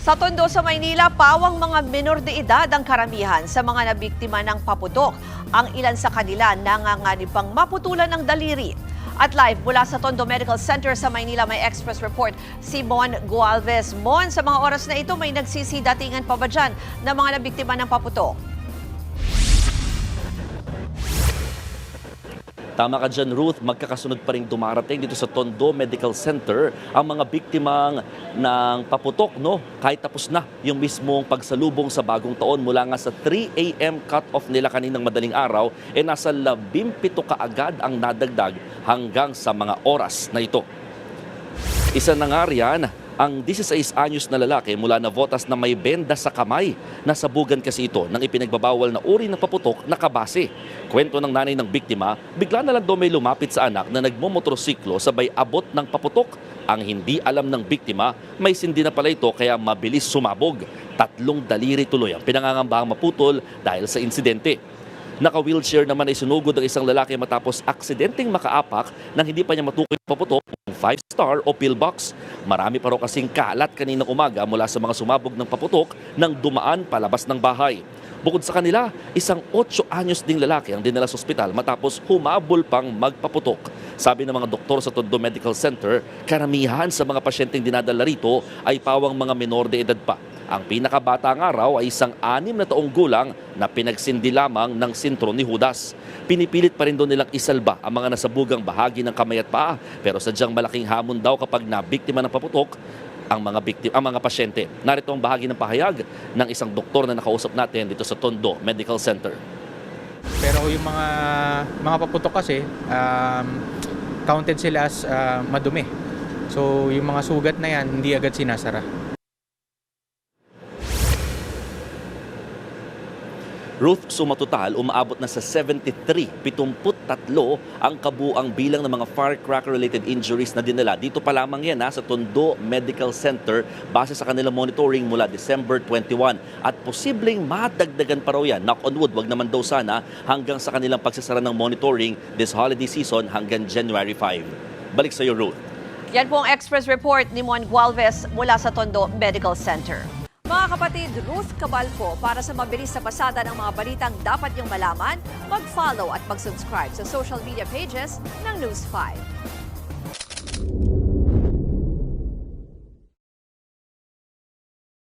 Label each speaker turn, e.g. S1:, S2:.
S1: Sa Tondo sa Maynila, pawang mga menor de edad ang karamihan sa mga nabiktima ng paputok. Ang ilan sa kanila nanganganib pang maputulan ng daliri. At live mula sa Tondo Medical Center sa Maynila, may express report si Mon Gualvez. Mon, sa mga oras na ito, may nagsisidatingan pa ba dyan ng mga nabiktima ng paputok?
S2: Tama ka dyan, Ruth. Magkakasunod pa rin dumarating dito sa Tondo Medical Center ang mga biktimang ng paputok, no? Kahit tapos na yung mismong pagsalubong sa bagong taon mula nga sa 3 a.m. cut-off nila kaninang madaling araw, nasa 17 kaagad ang nadagdag hanggang sa mga oras na ito. Isa na nga riyan, ang 16 anyos na lalaki mula Navotas na may benda sa kamay. Nasabugan kasi ito ng ipinagbabawal na uri ng paputok na kabase. Kwento ng nanay ng biktima, bigla na lang daw may lumapit sa anak na nagmomotorsiklo sabay abot ng paputok. Ang hindi alam ng biktima, may sindi na pala ito kaya mabilis sumabog. 3 daliri tuloy ang pinangangambahang maputol dahil sa insidente. Naka-wheelchair naman ay sinugod ang isang lalaki matapos aksidenteng makaapak nang hindi pa niya matukoy ang paputok ng 5-star o pillbox. Marami pa raw kasing kalat kaninang umaga mula sa mga sumabog ng paputok nang dumaan palabas ng bahay. Bukod sa kanila, isang 8 anyos ding lalaki ang dinala sa ospital matapos humabol pang magpaputok. Sabi ng mga doktor sa Tondo Medical Center, karamihan sa mga pasyenteng dinadala rito ay pawang mga menor de edad pa. Ang pinakabata nga raw ay isang 6 na taong gulang na pinagsindi lamang ng sintro ni Judas. Pinipilit pa rin doon nilang isalba ang mga nasabugang bahagi ng kamay at paa, pero sadyang malaking hamon daw kapag nabiktima ng paputok ang mga pasyente. Narito ang bahagi ng pahayag ng isang doktor na nakausap natin dito sa Tondo Medical Center.
S3: Pero yung mga paputok kasi, counted sila as madumi. So yung mga sugat na yan, hindi agad sinasara.
S2: Ruth, sumatotal, umaabot na sa 73 ang kabuang bilang ng mga firecracker-related injuries na dinala. Dito pa lamang yan sa Tondo Medical Center base sa kanilang monitoring mula December 21. At posibleng madagdagan pa raw yan, knock on wood, wag naman daw sana, hanggang sa kanilang pagsasara ng monitoring this holiday season hanggang January 5. Balik sa iyo, Ruth.
S1: Yan po ang express report ni Mon Gualvez mula sa Tondo Medical Center. Mga kapatid, Ruth Cabalco, para sa mabilis na pasada ng mga balitang dapat niyong malaman, mag-follow at mag-subscribe sa social media pages ng News 5.